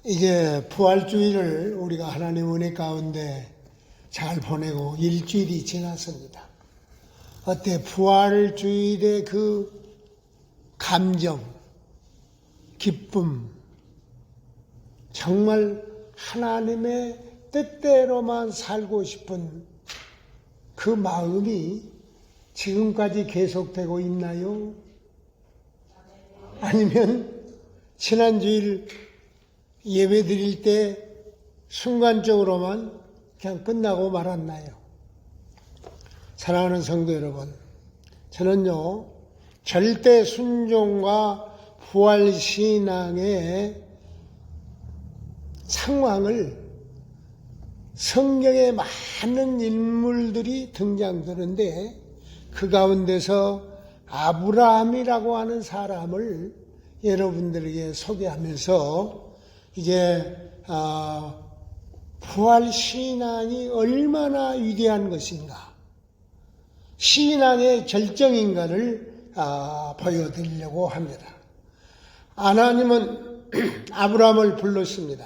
이제 부활주의를 우리가 하나님 은혜 가운데 잘 보내고 일주일이 지났습니다. 어때? 부활주일의 그 감정, 기쁨, 정말 하나님의 뜻대로만 살고 싶은 그 마음이 지금까지 계속되고 있나요? 아니면 지난주일 예배 드릴 때 순간적으로만 그냥 끝나고 말았나요? 사랑하는 성도 여러분, 저는요, 절대 순종과 부활신앙의 상황을 성경에 많은 인물들이 등장되는데 그 가운데서 아브라함이라고 하는 사람을 여러분들에게 소개하면서 이제 부활신앙이 얼마나 위대한 것인가, 신앙의 절정인가를 보여드리려고 합니다. 하나님은 아브라함을 불렀습니다.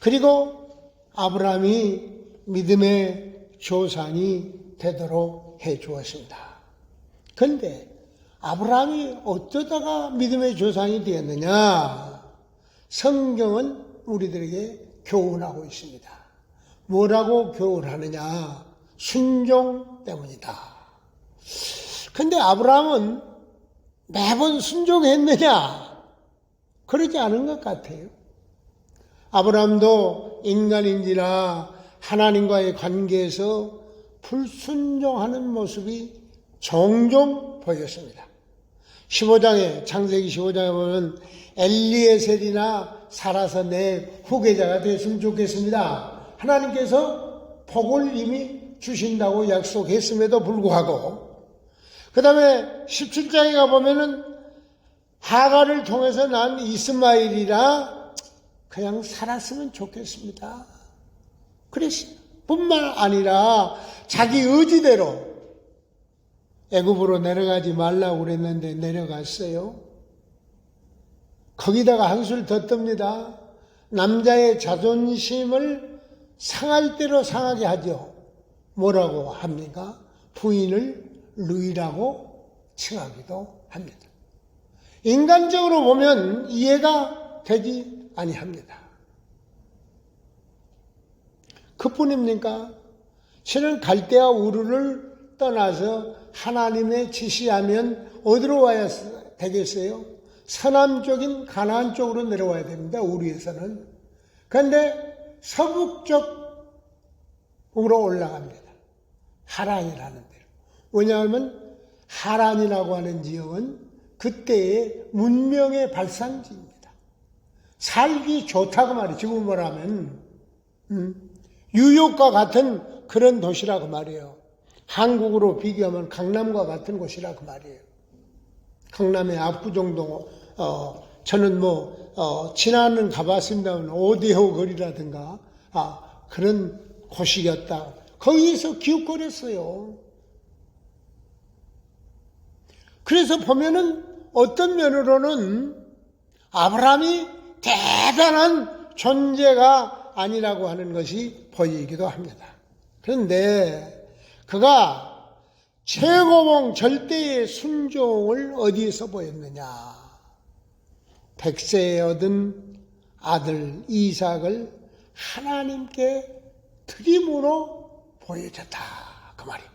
그리고 아브라함이 믿음의 조상이 되도록 해 주었습니다. 그런데 아브라함이 어쩌다가 믿음의 조상이 되었느냐? 성경은 우리들에게 교훈하고 있습니다. 뭐라고 교훈하느냐? 순종 때문이다. 근데 아브라함은 매번 순종했느냐? 그러지 않은 것 같아요. 아브라함도 인간인지라 하나님과의 관계에서 불순종하는 모습이 종종 보였습니다. 15장에, 창세기 15장에 보면 엘리에셀이나 살아서 내 후계자가 됐으면 좋겠습니다. 하나님께서 복을 이미 주신다고 약속했음에도 불구하고, 그 다음에 17장에 가보면은 하갈을 통해서 난 이스마엘이라 그냥 살았으면 좋겠습니다. 그랬어요. 뿐만 아니라 자기 의지대로 애굽으로 내려가지 말라고 그랬는데 내려갔어요. 거기다가 한술 더 뜹니다. 남자의 자존심을 상할 대로 상하게 하죠. 뭐라고 합니까? 부인을 루이라고 칭하기도 합니다. 인간적으로 보면 이해가 되지 아니합니다. 그뿐입니까? 저는 갈대아 우르를 떠나서 하나님의 지시하면 어디로 와야 되겠어요? 서남쪽인 가나안 쪽으로 내려와야 됩니다. 우리에서는. 그런데 서북쪽으로 올라갑니다. 하란이라는 데로. 왜냐하면 하란이라고 하는 지역은 그때의 문명의 발산지입니다. 살기 좋다고 말이에요. 지금 뭐라면 뉴욕과 같은 그런 도시라고 말이에요. 한국으로 비교하면 강남과 같은 곳이라고 말이에요. 강남의 압구정동, 저는 지나는 가봤습니다만 오데오 거리라든가 그런 곳이었다. 거기에서 기웃거렸어요. 그래서 보면은 어떤 면으로는 아브라함이 대단한 존재가 아니라고 하는 것이 보이기도 합니다. 그런데 그가 최고봉 절대의 순종을 어디에서 보였느냐? 100세에 얻은 아들 이삭을 하나님께 드림으로 보여줬다. 그 말이에요.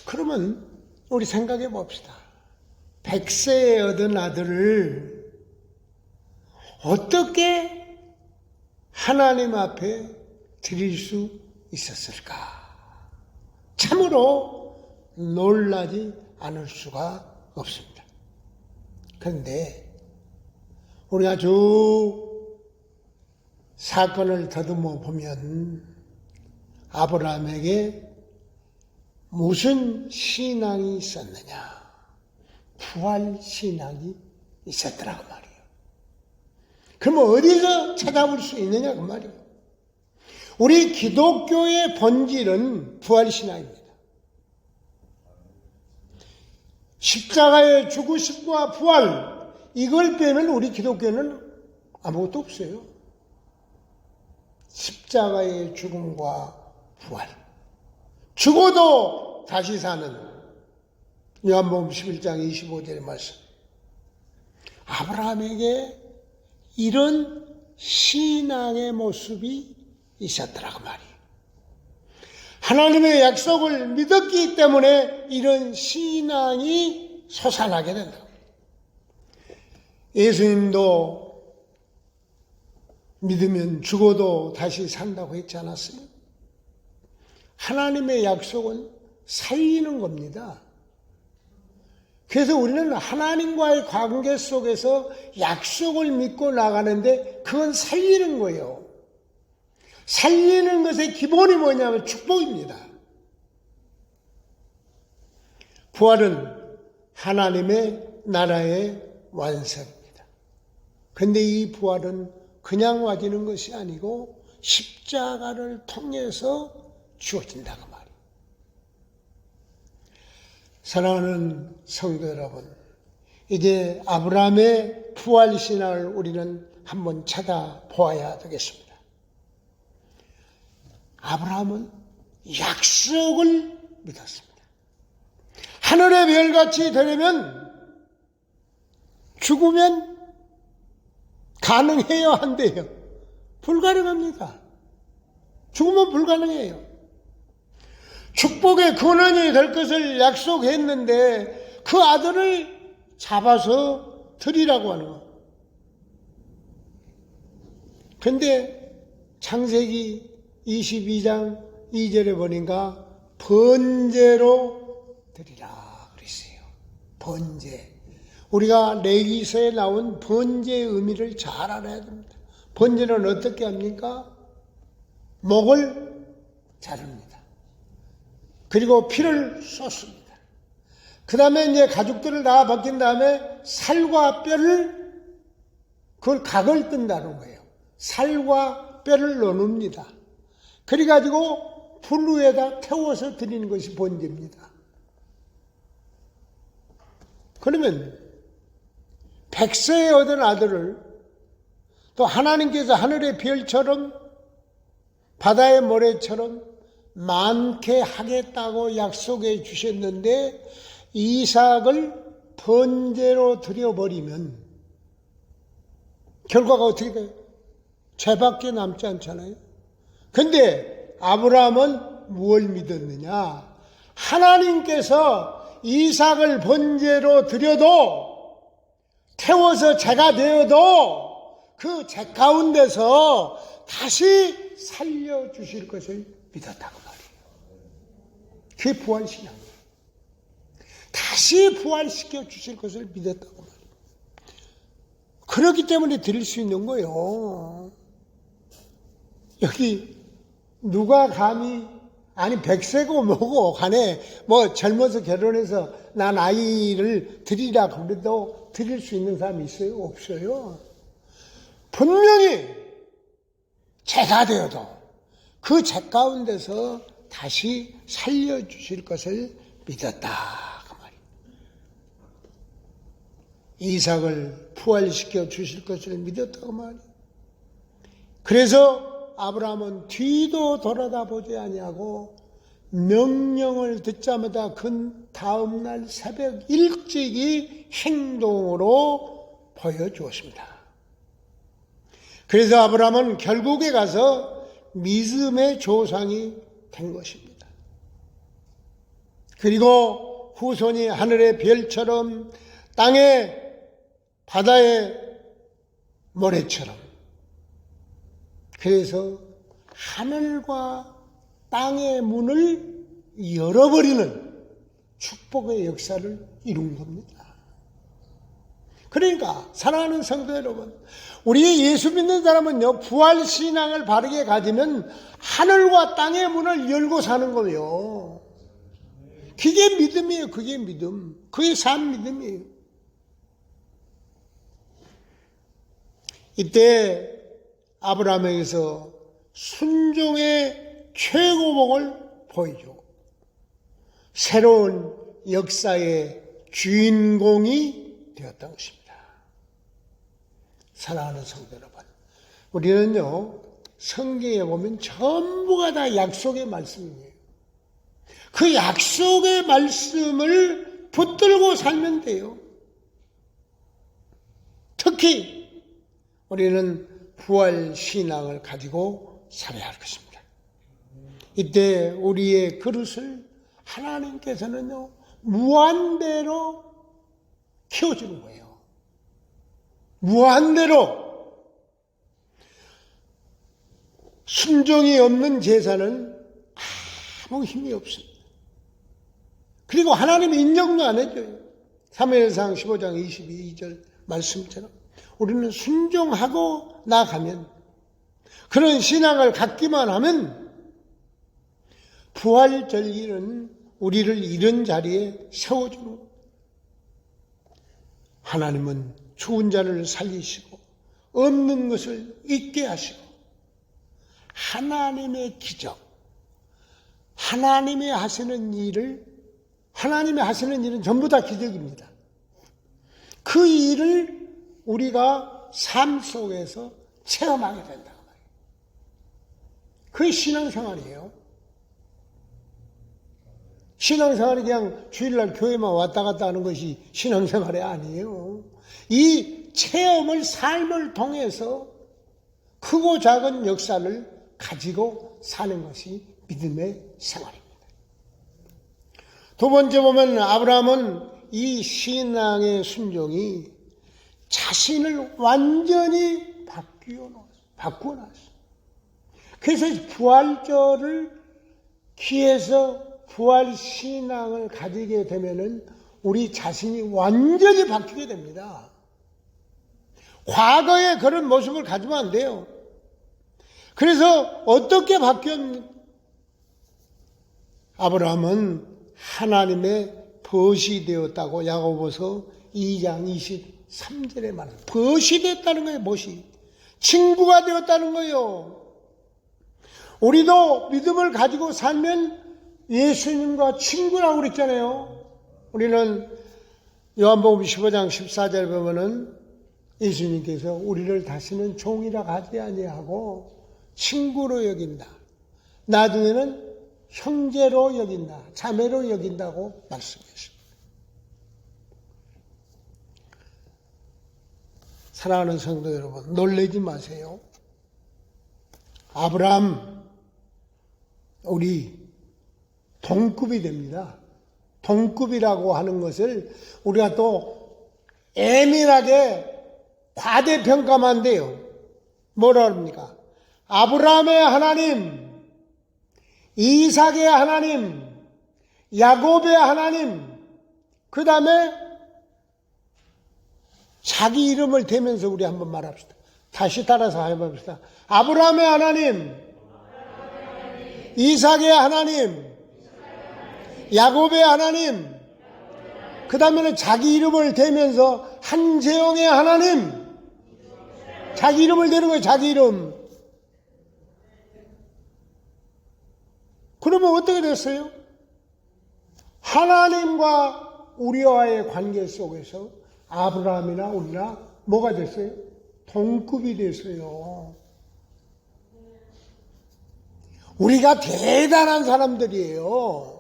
그러면 우리 생각해 봅시다. 100세에 얻은 아들을 어떻게 하나님 앞에 드릴 수 있었을까? 참으로 놀라지 않을 수가 없습니다. 그런데 우리가 쭉 사건을 더듬어 보면 아브라함에게 무슨 신앙이 있었느냐? 부활신앙이 있었더라고 말이에요. 그러면 어디서 찾아볼 수 있느냐 그 말이에요. 우리 기독교의 본질은 부활신앙입니다. 십자가의 죽으심과 부활, 이걸 빼면 우리 기독교는 아무것도 없어요. 십자가의 죽음과 부활. 죽어도 다시 사는 요한복음 11장 25절의 말씀. 아브라함에게 이런 신앙의 모습이 있었더라고 말이에요. 하나님의 약속을 믿었기 때문에 이런 신앙이 솟아나게 된다. 예수님도 믿으면 죽어도 다시 산다고 했지 않았어요? 하나님의 약속은 살리는 겁니다. 그래서 우리는 하나님과의 관계 속에서 약속을 믿고 나가는데 그건 살리는 거예요. 살리는 것의 기본이 뭐냐면 축복입니다. 부활은 하나님의 나라의 완성입니다. 그런데 이 부활은 그냥 와지는 것이 아니고 십자가를 통해서 주어진다고 말이에요. 사랑하는 성도 여러분, 이제 아브라함의 부활 신앙을 우리는 한번 찾아보아야 되겠습니다. 아브라함은 약속을 믿었습니다. 하늘의 별같이 되려면 죽으면 가능해요, 안 돼요? 불가능합니다. 죽으면 불가능해요. 축복의 근원이 될 것을 약속했는데 그 아들을 잡아서 드리라고 하는 거예요. 그런데 창세기 22장 2절에 보니까 번제로 드리라 그랬어요. 번제. 우리가 레위기서에 나온 번제의 의미를 잘 알아야 됩니다. 번제는 어떻게 합니까? 목을 자릅니다. 그리고 피를 쏟습니다. 그 다음에 이제 가죽들을 다 벗긴 다음에 살과 뼈를, 그걸 각을 뜬다는 거예요. 살과 뼈를 나눕니다. 그래가지고 불 위에다 태워서 드리는 것이 번제입니다. 그러면 100세에 얻은 아들을 또 하나님께서 하늘의 별처럼 바다의 모래처럼 많게 하겠다고 약속해 주셨는데 이삭을 번제로 드려버리면 결과가 어떻게 돼요? 죄밖에 남지 않잖아요. 근데 아브라함은 무엇을 믿었느냐? 하나님께서 이삭을 번제로 드려도 태워서 죄가 되어도 그 죄 가운데서 다시 살려주실 것을 믿었다고 말이에요. 그게 부활신앙이에요. 다시 부활시켜 주실 것을 믿었다고 말이에요. 그렇기 때문에 드릴 수 있는 거예요. 여기 누가 감히 아니 100세고 뭐고 간에 뭐 젊어서 결혼해서 난 아이를 드리라 그래도 드릴 수 있는 사람이 있어요? 없어요. 분명히 죄가 되어도 그 죄 가운데서 다시 살려주실 것을 믿었다 그 말이에요. 이삭을 부활시켜 주실 것을 믿었다 그 말이에요. 그래서 아브라함은 뒤도 돌아다보지 아니하고 명령을 듣자마자 그 다음날 새벽 일찍이 행동으로 보여주었습니다. 그래서 아브라함은 결국에 가서 믿음의 조상이 된 것입니다. 그리고 후손이 하늘의 별처럼 땅의 바다의 모래처럼 그래서 하늘과 땅의 문을 열어버리는 축복의 역사를 이룬 겁니다. 그러니까 사랑하는 성도 여러분, 우리 예수 믿는 사람은요, 부활신앙을 바르게 가지면 하늘과 땅의 문을 열고 사는 거예요. 그게 믿음이에요. 그게 믿음. 그게 산 믿음이에요. 이때 아브라함에게서 순종의 최고봉을 보여주고 새로운 역사의 주인공이 되었던 것입니다. 사랑하는 성도 여러분, 우리는요, 성경에 보면 전부가 다 약속의 말씀이에요. 그 약속의 말씀을 붙들고 살면 돼요. 특히 우리는 부활 신앙을 가지고 살아야 할 것입니다. 이때 우리의 그릇을 하나님께서는요, 무한대로 키워주는 거예요. 무한대로. 순종이 없는 제사는 아무 힘이 없습니다. 그리고 하나님이 인정도 안 해줘요. 사무엘상 15장 22절 말씀처럼 우리는 순종하고 나가면, 그런 신앙을 갖기만 하면 부활절기는 우리를 이런 자리에 세워주는 거예요. 하나님은 죽은 자를 살리시고 없는 것을 있게 하시고, 하나님의 기적, 하나님이 하시는 일은 전부 다 기적입니다. 그 일을 우리가 삶 속에서 체험하게 된다고 말이에요. 그게 신앙생활이에요. 신앙생활이 그냥 주일날 교회만 왔다 갔다 하는 것이 신앙생활이 아니에요. 이 체험을, 삶을 통해서 크고 작은 역사를 가지고 사는 것이 믿음의 생활입니다. 두 번째 보면 아브라함은 이 신앙의 순종이 자신을 완전히 바꾸어 놨어요. 그래서 부활절을 기해서 부활 신앙을 가지게 되면은 우리 자신이 완전히 바뀌게 됩니다. 과거에 그런 모습을 가지면 안 돼요. 그래서 어떻게 바뀌었는가? 아브라함은 하나님의 벗이 되었다고 야고보서 2장 23절에 말합니다. 벗이 됐다는 거예요. 벗이. 친구가 되었다는 거예요. 우리도 믿음을 가지고 살면 예수님과 친구라고 그랬잖아요. 우리는 요한복음 15장 14절 보면은 예수님께서 우리를 다시는 종이라 하지 아니하고 친구로 여긴다. 나중에는 형제로 여긴다. 자매로 여긴다고 말씀하십니다. 사랑하는 성도 여러분, 놀라지 마세요. 아브라함, 우리 동급이 됩니다. 동급이라고 하는 것을 우리가 또 예민하게 과대평가만 돼요. 뭐라 합니까? 아브라함의 하나님, 이삭의 하나님, 야곱의 하나님, 그 다음에 자기 이름을 대면서 우리 한번 말합시다. 다시 따라서 해봅시다. 아브라함의 하나님, 이삭의 하나님, 야곱의 하나님, 그 다음에는 자기 이름을 대면서 한재영의 하나님, 자기 이름을 대는 거예요. 자기 이름. 그러면 어떻게 됐어요? 하나님과 우리와의 관계 속에서 아브라함이나 우리나 뭐가 됐어요? 동급이 됐어요. 우리가 대단한 사람들이에요.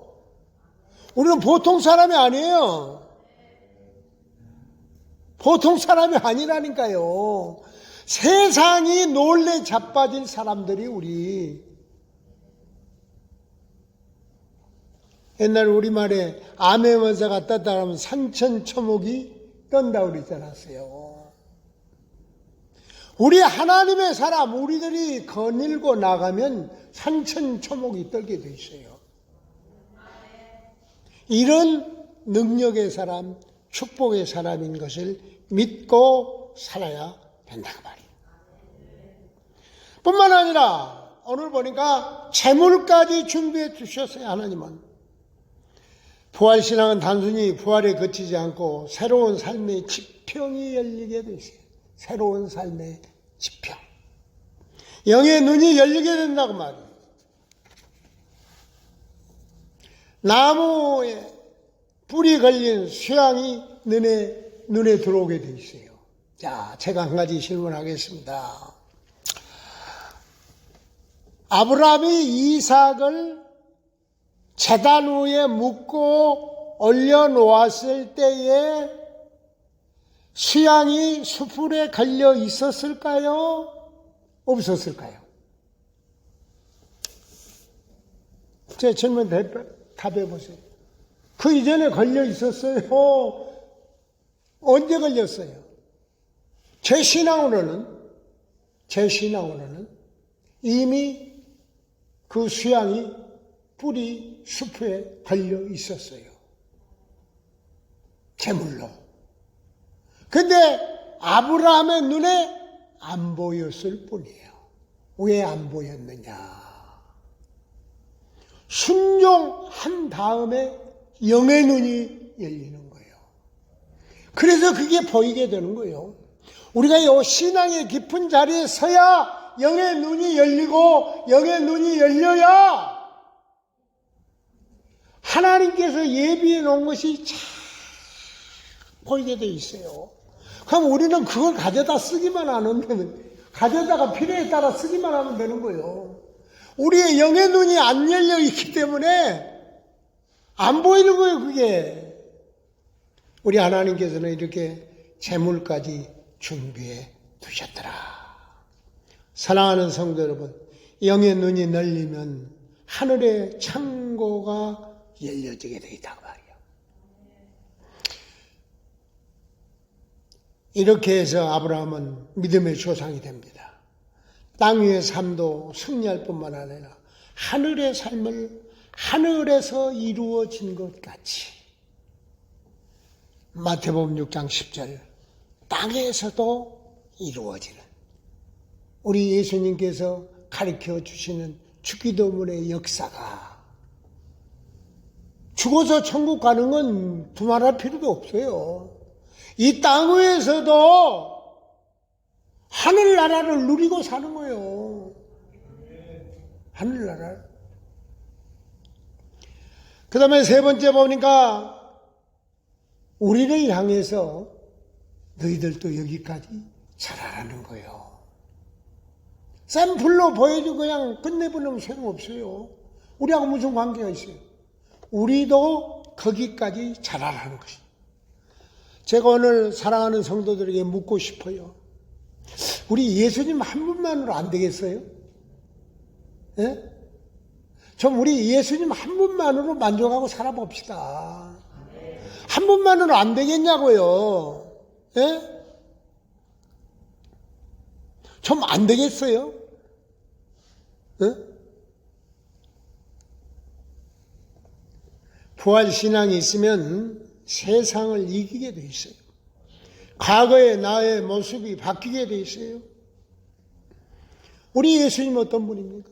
우리는 보통 사람이 아니에요. 보통 사람이 아니라니까요. 세상이 놀래 자빠질 사람들이 우리. 옛날 우리말에 암행어사가 떴다 하면 산천초목이 떤다 그러지 않았어요. 우리 하나님의 사람, 우리들이 거닐고 나가면 산천초목이 떨게 돼 있어요. 이런 능력의 사람, 축복의 사람인 것을 믿고 살아야 된다고 말이에요. 뿐만 아니라 오늘 보니까 재물까지 준비해 주셨어요. 하나님은. 부활신앙은 단순히 부활에 그치지 않고 새로운 삶의 지평이 열리게 돼 있어요. 새로운 삶의 지평. 영의 눈이 열리게 된다고 말이에요. 나무에 불이 걸린 쇠향이 눈에 들어오게 돼 있어요. 자, 제가 한 가지 질문하겠습니다. 아브라함이 이삭을 제단 위에 묻고 올려놓았을 때에 수양이 숯불에 걸려 있었을까요? 없었을까요? 제 질문 답해 보세요. 그 이전에 걸려 있었어요? 언제 걸렸어요? 제 신앙으로는 이미 그 수양이 뿔이 숲에 걸려 있었어요. 제물로. 근데 아브라함의 눈에 안 보였을 뿐이에요. 왜 안 보였느냐? 순종한 다음에 영의 눈이 열리는 거예요. 그래서 그게 보이게 되는 거예요. 우리가 이 신앙의 깊은 자리에 서야 영의 눈이 열리고 영의 눈이 열려야 하나님께서 예비해 놓은 것이 잘 보이게 돼 있어요. 그럼 우리는 그걸 가져다 쓰기만 하면 가져다가 필요에 따라 쓰기만 하면 되는 거예요. 우리의 영의 눈이 안 열려 있기 때문에 안 보이는 거예요, 그게. 우리 하나님께서는 이렇게 재물까지 준비해 두셨더라. 사랑하는 성도 여러분, 영의 눈이 열리면 하늘의 창고가 열려지게 되어 있다고 말이에요. 이렇게 해서 아브라함은 믿음의 조상이 됩니다. 땅 위의 삶도 승리할 뿐만 아니라 하늘의 삶을 하늘에서 이루어진 것 같이 마태복음 6장 10절 땅에서도 이루어지는 우리 예수님께서 가르쳐 주시는 주기도문의 역사가 죽어서 천국 가는 건 두말할 필요도 없어요. 이 땅 위에서도 하늘나라를 누리고 사는 거예요. 하늘나라. 그 다음에 세 번째 보니까 우리를 향해서 너희들도 여기까지 자라라는 거예요. 샘플로 보여주고 그냥 끝내버리면 소용없어요. 우리하고 무슨 관계가 있어요? 우리도 거기까지 자라라는 것이죠. 제가 오늘 사랑하는 성도들에게 묻고 싶어요. 우리 예수님 한 분만으로 안 되겠어요? 예? 좀 우리 예수님 한 분만으로 만족하고 살아봅시다. 한 분만으로 안 되겠냐고요. 예? 좀 안 되겠어요? 예? 부활신앙이 있으면 세상을 이기게 돼 있어요. 과거의 나의 모습이 바뀌게 돼 있어요. 우리 예수님 어떤 분입니까?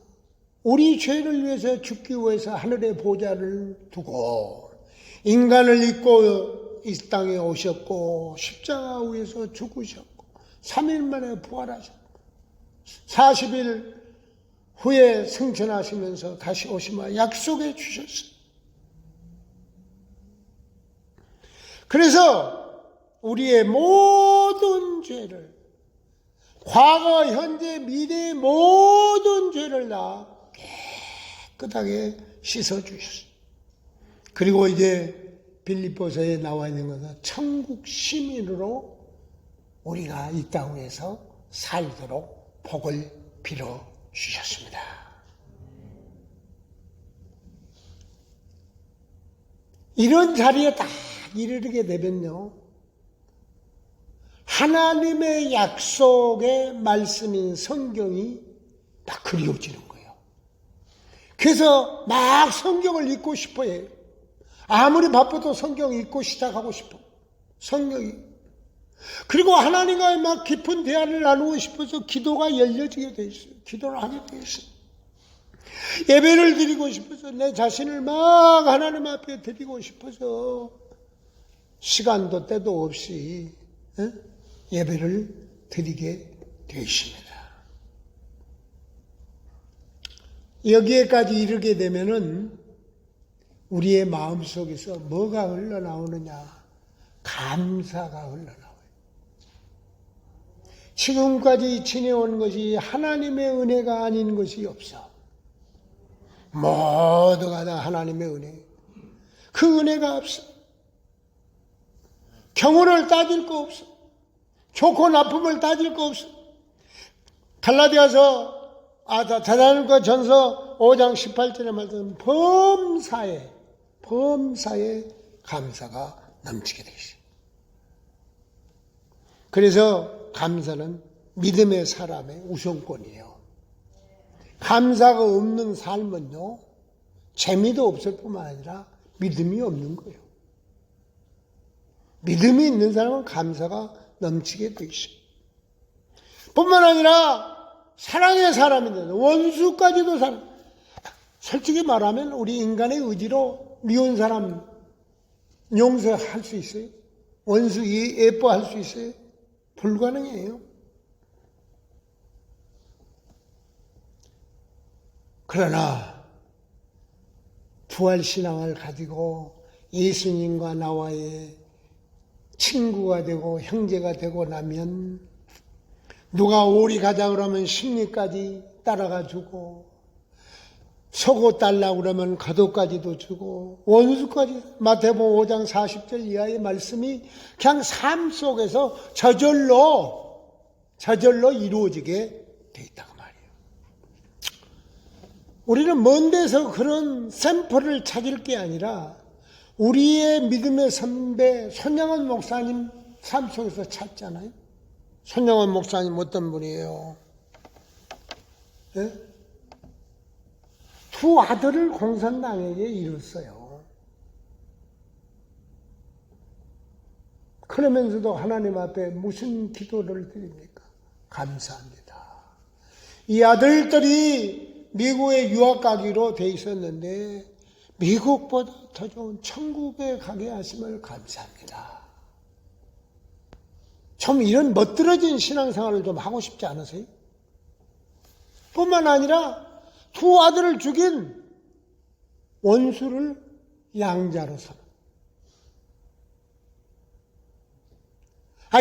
우리 죄를 위해서 죽기 위해서 하늘의 보좌를 두고 인간을 입고 이 땅에 오셨고 십자가 위에서 죽으셨고 3일 만에 부활하셨고 40일 후에 승천하시면서 다시 오시면 약속해 주셨어요. 그래서 우리의 모든 죄를 과거, 현재, 미래의 모든 죄를 다 깨끗하게 씻어주셨어요. 그리고 이제 빌립보서에 나와 있는 것은 천국 시민으로 우리가 이 땅에서 살도록 복을 빌어 주셨습니다. 이런 자리에 딱 이르게 되면요, 하나님의 약속의 말씀인 성경이 막 그리워지는 거예요. 그래서 막 성경을 읽고 싶어해요. 아무리 바빠도 성경 읽고 시작하고 싶어. 성경이. 그리고 하나님과의 막 깊은 대화를 나누고 싶어서 기도가 열려지게 돼 있어요. 기도를 하게 돼 있어요. 예배를 드리고 싶어서 내 자신을 막 하나님 앞에 드리고 싶어서 시간도 때도 없이 예배를 드리게 되십니다. 여기에까지 이르게 되면은 우리의 마음속에서 뭐가 흘러나오느냐? 감사가 흘러나와요. 지금까지 지내온 것이 하나님의 은혜가 아닌 것이 없어. 모두가 다 하나님의 은혜. 그 은혜가 없어. 경우를 따질 거 없어. 좋고 나쁨을 따질 거 없어. 데살로니가 전서 5장 18절에 말씀 범사에 감사가 넘치게 되시. 그래서 감사는 믿음의 사람의 우선권이에요. 감사가 없는 삶은요, 재미도 없을 뿐만 아니라 믿음이 없는 거예요. 믿음이 있는 사람은 감사가 넘치게 돼 있어요. 뿐만 아니라 사랑의 사람인데 원수까지도 솔직히 말하면 우리 인간의 의지로 미운 사람 용서할 수 있어요? 원수 예뻐할 수 있어요? 불가능해요. 그러나 부활신앙을 가지고 예수님과 나와의 친구가 되고 형제가 되고 나면 누가 오리 가자 그러면 심리까지 따라가 주고 속옷 달라고 그러면 겉옷까지도 주고 원수까지. 마태복음 5장 40절 이하의 말씀이 그냥 삶 속에서 저절로 이루어지게 돼 있다고 말이에요. 우리는 먼 데서 그런 샘플을 찾을 게 아니라 우리의 믿음의 선배 손영원 목사님 삶 속에서 찾잖아요. 손영원 목사님 어떤 분이에요? 네? 두 아들을 공산당에게 이뤘어요. 그러면서도 하나님 앞에 무슨 기도를 드립니까? 감사합니다. 이 아들들이 미국에 유학 가기로 돼 있었는데 미국보다 더 좋은 천국에 가게 하심을 감사합니다. 좀 이런 멋들어진 신앙생활을 좀 하고 싶지 않으세요? 뿐만 아니라 두 아들을 죽인 원수를 양자로 삼아.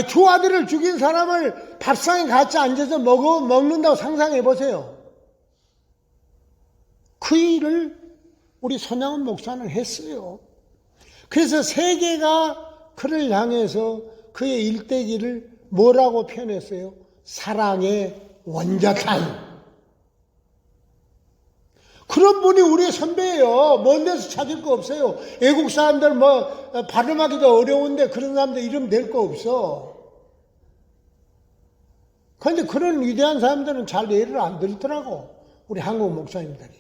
두 아들을 죽인 사람을 밥상에 같이 앉아서 먹는다고 상상해 보세요. 그 일을 우리 손양원 목사는 했어요. 그래서 세계가 그를 향해서 그의 일대기를 뭐라고 표현했어요? 사랑의 원자탄. 그런 분이 우리의 선배예요. 먼 데서 찾을 거 없어요. 외국 사람들 발음하기도 어려운데 그런 사람들 이름 낼 거 없어. 그런데 그런 위대한 사람들은 잘 예를 안 들더라고. 우리 한국 목사님들이.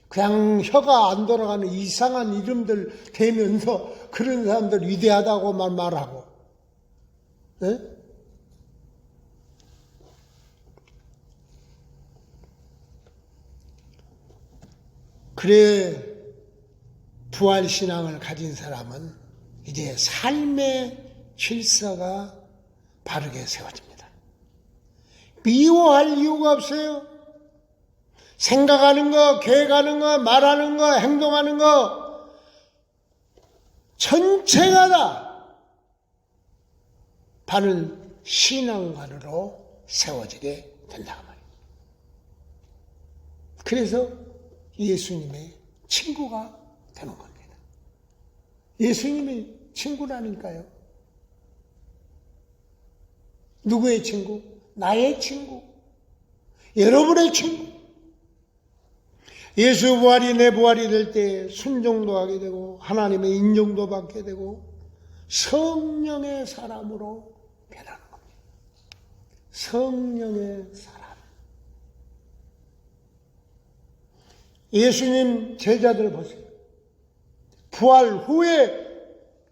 그냥 혀가 안 돌아가는 이상한 이름들 대면서 그런 사람들 위대하다고만 말하고. 네? 그래, 부활신앙을 가진 사람은 이제 삶의 질서가 바르게 세워집니다. 미워할 이유가 없어요. 생각하는 거, 계획하는 거, 말하는 거, 행동하는 거 전체가 다 바른 신앙관으로 세워지게 된다고 말이에요. 그래서 예수님의 친구가 되는 겁니다. 예수님의 친구라니까요. 누구의 친구? 나의 친구. 여러분의 친구. 예수 부활이 내 부활이 될 때 순종도 하게 되고 하나님의 인정도 받게 되고 성령의 사람으로 변하는 겁니다. 성령의 사람. 예수님 제자들 보세요. 부활 후에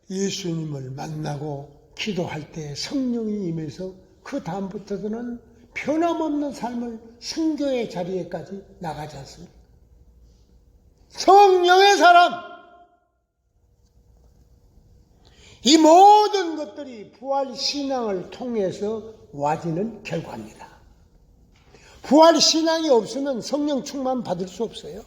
예수님을 만나고 기도할 때 성령이 임해서 그 다음부터는 변함없는 삶을 순교의 자리에까지 나가지 않습니다. 성령의 사람. 이 모든 것들이 부활 신앙을 통해서 와지는 결과입니다. 부활 신앙이 없으면 성령 충만 받을 수 없어요.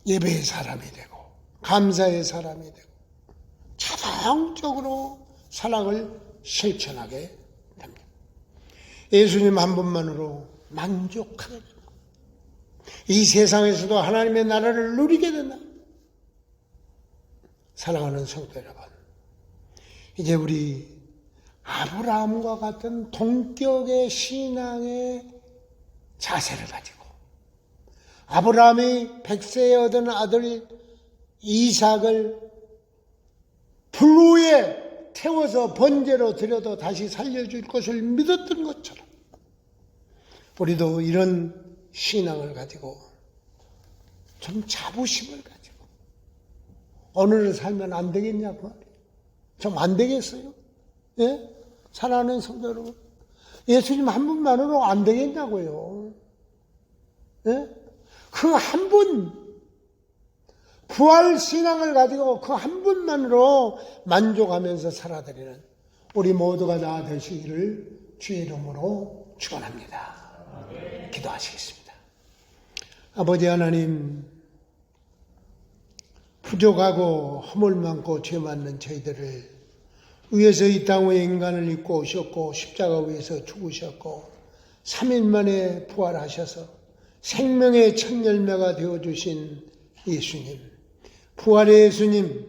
예배의 사람이 되고 감사의 사람이 되고 자동적으로 사랑을 실천하게 됩니다. 예수님 한 분만으로 만족하게 된다. 이 세상에서도 하나님의 나라를 누리게 된다. 사랑하는 성도 여러분, 이제 우리 아브라함과 같은 동격의 신앙의 자세를 가지고 아브라함이 100세에 얻은 아들 이삭을 불후에 태워서 번제로 드려도 다시 살려줄 것을 믿었던 것처럼 우리도 이런 신앙을 가지고 좀 자부심을 가지고 오늘을 살면 안 되겠냐고 말이에요. 좀 안 되겠어요? 예? 사랑하는 성도 여러분, 예수님 한 분만으로 안 되겠냐고요. 예? 그 한 분, 부활 신앙을 가지고 그 한 분만으로 만족하면서 살아드리는 우리 모두가 다 되시기를 주의 이름으로 축원합니다. 기도하시겠습니다. 아버지 하나님, 부족하고 허물 많고 죄 많는 저희들을 위해서 이 땅 위에 인간을 입고 오셨고 십자가 위에서 죽으셨고 3일 만에 부활하셔서 생명의 첫 열매가 되어주신 예수님, 부활의 예수님,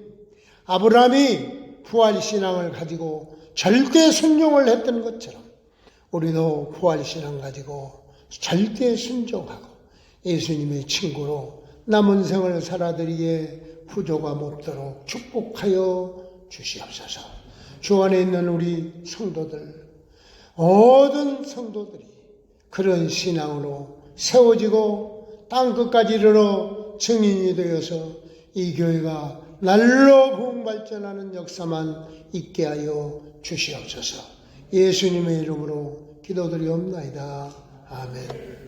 아브라함이 부활신앙을 가지고 절대 순종을 했던 것처럼 우리도 부활신앙 가지고 절대 순종하고 예수님의 친구로 남은 생을 살아드리기에 부족함 없도록 축복하여 주시옵소서. 주 안에 있는 우리 성도들, 모든 성도들이 그런 신앙으로 세워지고 땅끝까지 이르러 증인이 되어서 이 교회가 날로 부흥발전하는 역사만 있게 하여 주시옵소서. 예수님의 이름으로 기도드리옵나이다. 아멘.